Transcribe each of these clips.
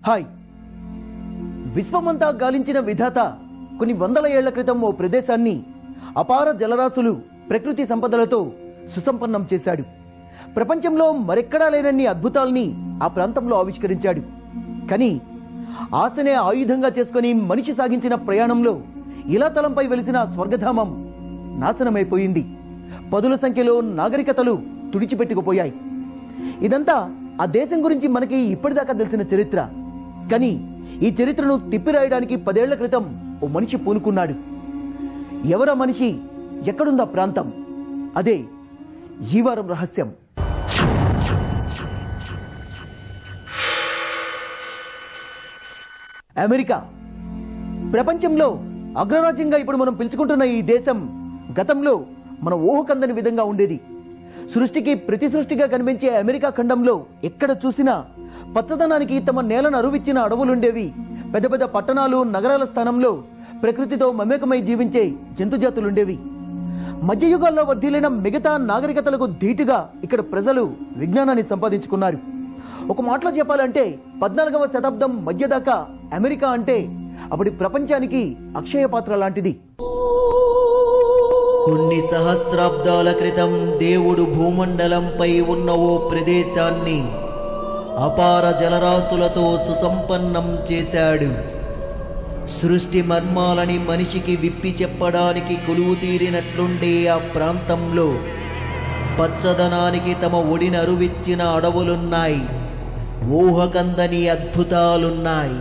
Hi. విశ్వమంతా గాలించిన విధాత కొన్ని వందల ఏళ్ల క్రితం ఓ ప్రదేశాన్ని అపార జలరాశులు ప్రకృతి సంపదలతో సుసంపన్నం చేశాడు. ప్రపంచంలో మరెక్కడా లేనన్ని అద్భుతాల్ని ఆ ప్రాంతంలో ఆవిష్కరించాడు. కానీ ఆశనే ఆయుధంగా చేసుకుని మనిషి సాగించిన ప్రయాణంలో ఇలా తలంపై వెలిసిన స్వర్గధామం నాశనమైపోయింది. పదుల సంఖ్యలో నాగరికతలు తుడిచిపెట్టుకుపోయాయి. ఇదంతా ఆ దేశం గురించి మనకి ఇప్పటిదాకా తెలిసిన చరిత్ర. కానీ ఈ చరిత్రను తిప్పిరాయడానికి 10 ఏళ్ల క్రితం ఓ మనిషి పూనుకున్నాడు. ఎవరా మనిషి, ఎక్కడుందా ప్రాంతం? అదే ఈ వారం రహస్యం. అమెరికా. ప్రపంచంలో అగ్రరాజ్యంగా ఇప్పుడు మనం పిలుచుకుంటున్న ఈ దేశం గతంలో మన ఊహకందని విధంగా ఉండేది. సృష్టికి ప్రతి సృష్టిగా కనిపించే అమెరికా ఖండంలో ఎక్కడ చూసినా పచ్చదనానికి తమ నేలను అరువిచ్చిన అడవులుండేవి. పెద్ద పెద్ద పట్టణాలు, నగరాల స్థానంలో ప్రకృతితో మమేకమై జీవించే జంతుజాతులుండేవి. మధ్యయుగాల్లో వర్ధిల్లిన మిగతా నాగరికతలకు ధీటుగా ఇక్కడ ప్రజలు విజ్ఞానాన్ని సంపాదించుకున్నారు. ఒక మాటలో చెప్పాలంటే 14వ శతాబ్దం మధ్య దాకా అమెరికా అంటే అప్పటి ప్రపంచానికి అక్షయ పాత్ర లాంటిది. కొన్ని సహస్రాబ్దాల క్రితం దేవుడు భూమండలంపై ఉన్న ఓ ప్రదేశాన్ని అపార జలరాశులతో సుసంపన్నం చేశాడు. సృష్టి మర్మాలని మనిషికి విప్పి చెప్పడానికి కొలువు తీరినట్లుండే ఆ ప్రాంతంలో పచ్చదనానికి తమ ఒడిని అరువిచ్చిన అడవులున్నాయి. ఊహకందని అద్భుతాలున్నాయి.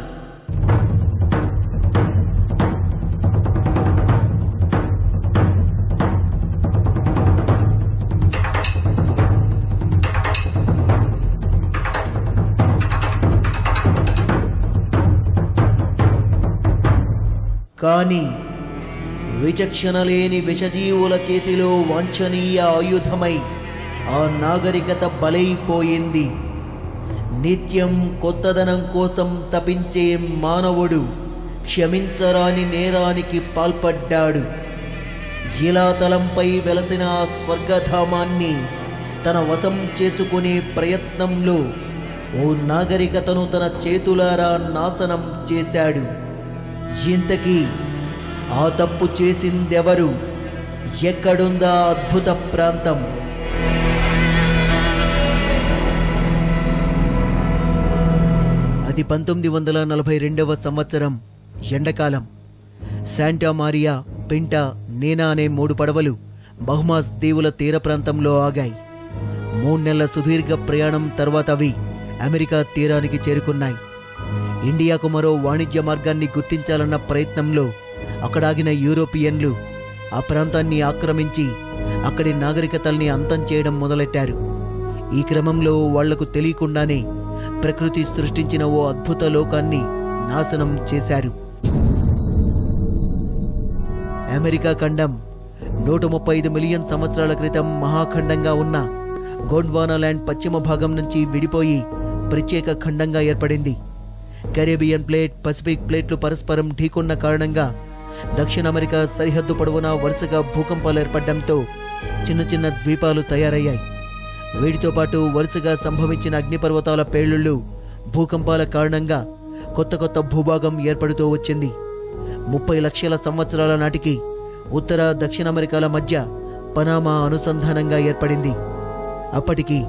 కానీ విచక్షణ లేని విషజీవుల చేతిలో వాంఛనీయ ఆయుధమై ఆ నాగరికత బలైపోయింది. నిత్యం కొత్తదనం కోసం తపించే మానవుడు క్షమించరాని నేరానికి పాల్పడ్డాడు. ఇలా తలంపై వెలసిన ఆ స్వర్గధామాన్ని తన వశం చేసుకునే ప్రయత్నంలో ఓ నాగరికతను తన చేతులారా నాశనం చేశాడు. ఇంతకీ ఆ తప్పు చేసిందెవరు? ఎక్కడుందా అద్భుత ప్రాంతం? అది 1942వ సంవత్సరం ఎండాకాలం. శాంటా మారియా, పింటా, నేనా అనే 3 పడవలు బహమాస్ దీవుల తీర ప్రాంతంలో ఆగాయి. 3 నెలల సుదీర్ఘ ప్రయాణం తర్వాత అవి అమెరికా తీరానికి చేరుకున్నాయి. ఇండియాకు మరో వాణిజ్య మార్గాన్ని గుర్తించాలన్న ప్రయత్నంలో అక్కడాగిన యూరోపియన్లు ఆ ప్రాంతాన్ని ఆక్రమించి అక్కడి నాగరికతల్ని అంతం చేయడం మొదలెట్టారు. ఈ క్రమంలో వాళ్లకు తెలియకుండానే ప్రకృతి సృష్టించిన ఓ అద్భుత లోకాన్ని నాశనం చేశారు. అమెరికా ఖండం 135 మిలియన్ సంవత్సరాల క్రితం మహాఖండంగా ఉన్న గోండ్వానా ల్యాండ్ పశ్చిమ భాగం నుంచి విడిపోయి ప్రత్యేక ఖండంగా ఏర్పడింది. కరేబియన్ ప్లేట్, పసిఫిక్ ప్లేట్లు పరస్పరం ఢీకొన్న కారణంగా దక్షిణ అమెరికా సరిహద్దు పొడవునా వరుసగా భూకంపాలు ఏర్పడడంతో చిన్న చిన్న ద్వీపాలు తయారయ్యాయి. వీటితో పాటు వరుసగా సంభవించిన అగ్నిపర్వతాల పేలుళ్లు, భూకంపాల కారణంగా కొత్త కొత్త భూభాగం ఏర్పడుతూ వచ్చింది. 30 లక్షల సంవత్సరాల నాటికి ఉత్తర దక్షిణ అమెరికాల మధ్య పనామా అనుసంధానంగా ఏర్పడింది. అప్పటికి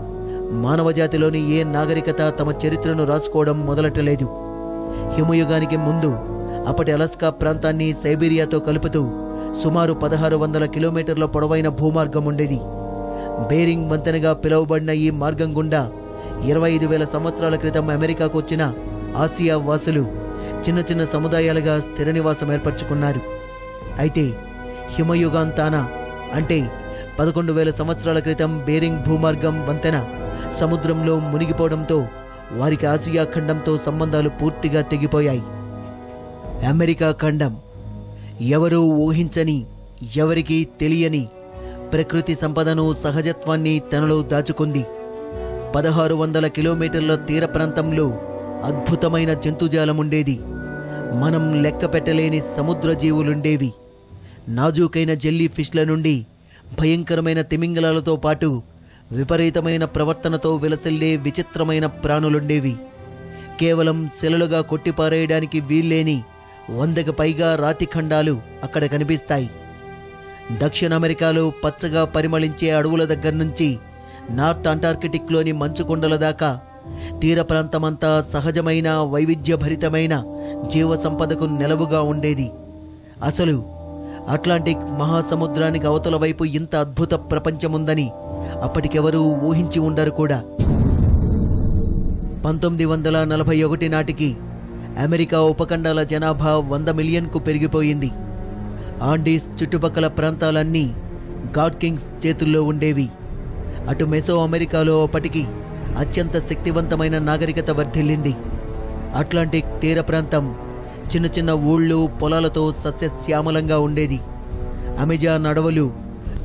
మానవజాతిలోని ఏ నాగరికత తమ చరిత్రను రాసుకోవడం మొదలెట్టలేదు. హిమయుగానికి ముందు అప్పటి అలస్కా ప్రాంతాన్ని సైబీరియాతో కలుపుతూ సుమారు 1600 కిలోమీటర్ల పొడవైన భూమార్గం ఉండేది. బేరింగ్ వంతెనగా పిలువబడిన ఈ మార్గం గుండా 25,000 సంవత్సరాల క్రితం అమెరికాకు వచ్చిన ఆసియా వాసులు చిన్న చిన్న సముదాయాలుగా స్థిర నివాసం ఏర్పరచుకున్నారు. అయితే హిమయుగాంతాన అంటే 11,000 సంవత్సరాల క్రితం బేరింగ్ భూమార్గం వంతెన సముద్రంలో మునిగిపోవడంతో వారికి ఆసియా ఖండంతో సంబంధాలు పూర్తిగా తెగిపోయాయి. అమెరికా ఖండం ఎవరూ ఊహించని, ఎవరికీ తెలియని ప్రకృతి సంపదను, సహజత్వాన్ని తనలో దాచుకుంది. 1600 కిలోమీటర్ల తీర ప్రాంతంలో అద్భుతమైన జంతుజాలముండేది. మనం లెక్క పెట్టలేని సముద్ర జీవులుండేవి. నాజూకైన జెల్లీ ఫిష్ల నుండి భయంకరమైన తిమింగలాలతో పాటు విపరీతమైన ప్రవర్తనతో విలసిల్లే విచిత్రమైన ప్రాణులుండేవి. కేవలం శిలలుగా కొట్టిపారేయడానికి వీల్లేని 100కి పైగా రాతి ఖండాలు అక్కడ కనిపిస్తాయి. దక్షిణ అమెరికాలో పచ్చగా పరిమళించే అడవుల దగ్గర నుంచి నార్త్ అంటార్కిటిక్లోని మంచు కొండల దాకా తీర ప్రాంతమంతా సహజమైన వైవిధ్యభరితమైన జీవ సంపదకు నెలవుగా ఉండేది. అసలు అట్లాంటిక్ మహాసముద్రానికి అవతల వైపు ఇంత అద్భుత ప్రపంచముందని అప్పటికెవరూ ఊహించి ఉండరు కూడా. 1941 నాటికి అమెరికా ఉపఖండాల జనాభా 100 మిలియన్కు పెరిగిపోయింది. ఆండీస్ చుట్టుపక్కల ప్రాంతాలన్నీ గాడ్ కింగ్స్ చేతుల్లో ఉండేవి. అటు మెసో అమెరికాలో అప్పటికి అత్యంత శక్తివంతమైన నాగరికత వర్ధిల్లింది. అట్లాంటిక్ తీర ప్రాంతం చిన్న చిన్న ఊళ్ళు పొలాలతో సస్యశ్యామలంగా ఉండేది. అమెజాన్ అడవులు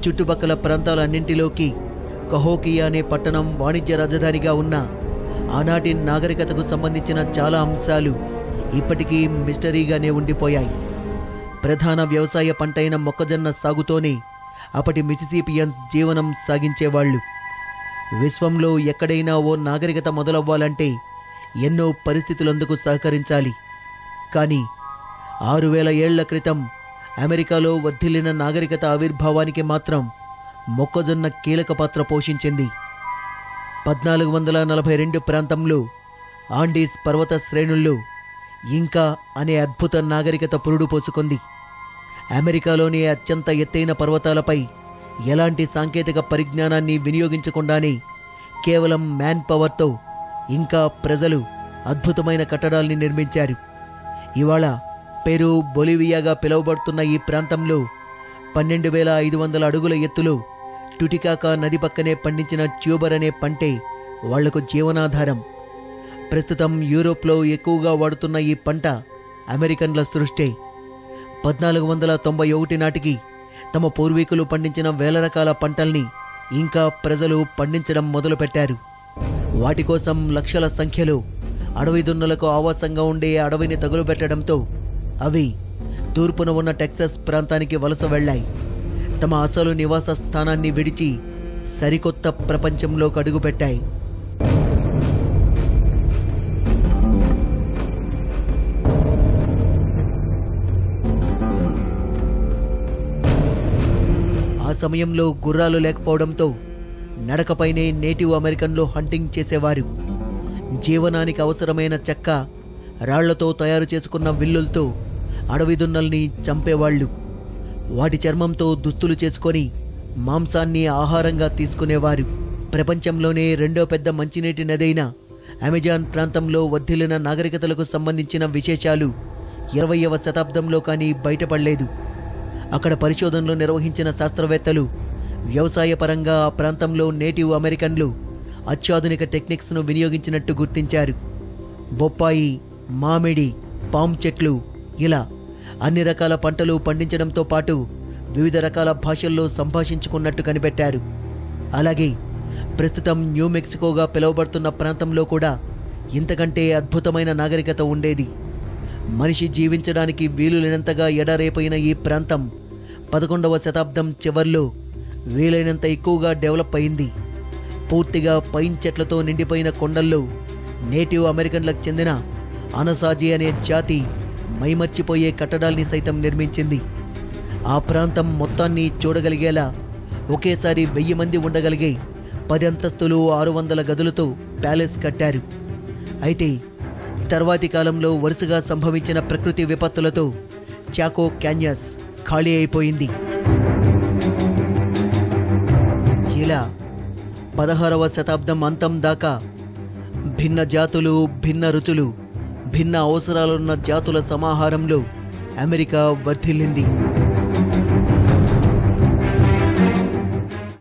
చుట్టుపక్కల ప్రాంతాలన్నింటిలోకి కహోకియా అనే పట్టణం వాణిజ్య రాజధానిగా ఉన్న ఆనాటి నాగరికతకు సంబంధించిన చాలా అంశాలు ఇప్పటికీ మిస్టరీగానే ఉండిపోయాయి. ప్రధాన వ్యవసాయ పంటైన మొక్కజొన్న సాగుతోనే అప్పటి మిసిసిపియన్స్ జీవనం సాగించేవాళ్లు. విశ్వంలో ఎక్కడైనా ఓ నాగరికత మొదలవ్వాలంటే ఎన్నో పరిస్థితులందుకు సహకరించాలి. కానీ 6000 ఏళ్ల క్రితం అమెరికాలో వర్ధిల్లిన నాగరికత ఆవిర్భావానికి మాత్రం మొక్కజొన్న కీలక పాత్ర పోషించింది. 1442 ప్రాంతంలో ఆండీస్ పర్వత శ్రేణుల్లో ఇంకా అనే అద్భుత నాగరికత పురుడు పోసుకుంది. అమెరికాలోని అత్యంత ఎత్తైన పర్వతాలపై ఎలాంటి సాంకేతిక పరిజ్ఞానాన్ని వినియోగించకుండానే కేవలం మ్యాన్ పవర్తో ఇంకా ప్రజలు అద్భుతమైన కట్టడాల్ని నిర్మించారు. ఇవాళ పెరు, బొలివియాగా పిలువబడుతున్న ఈ ప్రాంతంలో 12,500 అడుగుల ఎత్తులో టుటికాకా నది పక్కనే పండించిన ట్యూబర్ అనే పంటే వాళ్లకు జీవనాధారం. ప్రస్తుతం యూరోప్లో ఎక్కువగా వాడుతున్న ఈ పంట అమెరికన్ల సృష్టే. 1491 నాటికి తమ పూర్వీకులు పండించిన వేల రకాల పంటల్ని ఇంకా ప్రజలు పండించడం మొదలుపెట్టారు. వాటి కోసం లక్షల సంఖ్యలో అడవి దున్నలకు ఆవాసంగా ఉండే అడవిని తగులుపెట్టడంతో అవి తూర్పున ఉన్న టెక్సస్ ప్రాంతానికి వలస వెళ్లాయి. తమ అసలు నివాస స్థానాన్ని విడిచి సరికొత్త ప్రపంచంలోకి అడుగుపెట్టాయి. ఆ సమయంలో గుర్రాలు లేకపోవడంతో నడకపైనే నేటివ్ అమెరికన్లు హంటింగ్ చేసేవారు. జీవనానికి అవసరమైన చెక్క, రాళ్లతో తయారు చేసుకున్న విల్లులతో అడవి దున్నల్ని చంపేవాళ్లు. వాటి చర్మంతో దుస్తులు చేసుకొని మాంసాన్ని ఆహారంగా తీసుకునేవారు. ప్రపంచంలోనే రెండో పెద్ద మంచినీటి నదైన అమెజాన్ ప్రాంతంలో వర్ధిల్లిన నాగరికతలకు సంబంధించిన విశేషాలు 20వ శతాబ్దంలో కానీ బయటపడలేదు. అక్కడ పరిశోధనలు నిర్వహించిన శాస్త్రవేత్తలు వ్యవసాయపరంగా ఆ ప్రాంతంలో నేటివ్ అమెరికన్లు అత్యాధునిక టెక్నిక్స్ను వినియోగించినట్టు గుర్తించారు. బొప్పాయి, మామిడి, పామ్ చెట్లు ఇలా అన్ని రకాల పంటలు పండించడంతో పాటు వివిధ రకాల భాషల్లో సంభాషించుకున్నట్టు కనిపెట్టారు. అలాగే ప్రస్తుతం న్యూ మెక్సికోగా పిలువబడుతున్న ప్రాంతంలో కూడా ఇంతకంటే అద్భుతమైన నాగరికత ఉండేది. మనిషి జీవించడానికి వీలులేనంతగా ఎడారైపోయిన ఈ ప్రాంతం 11వ శతాబ్దం చివర్లో వీలైనంత ఎక్కువగా డెవలప్ అయింది. పూర్తిగా పైన్ చెట్లతో నిండిపోయిన కొండల్లో నేటివ్ అమెరికన్లకు చెందిన అనసాజీ అనే జాతి మైమర్చిపోయే కట్టడాల్ని సైతం నిర్మించింది. ఆ ప్రాంతం మొత్తాన్ని చూడగలిగేలా ఒకేసారి 1000 మంది ఉండగలిగే 10 అంతస్తులు 600 గదులతో ప్యాలెస్ కట్టారు. అయితే తర్వాతి కాలంలో వరుసగా సంభవించిన ప్రకృతి విపత్తులతో చాకో క్యాన్యస్ ఖాళీ అయిపోయింది. ఇలా 16వ శతాబ్దం అంతం దాకా భిన్న జాతులు, భిన్న రుచులు, భిన్న అవసరాలున్న జాతుల సమాహారంలో అమెరికా వర్ధిల్లింది.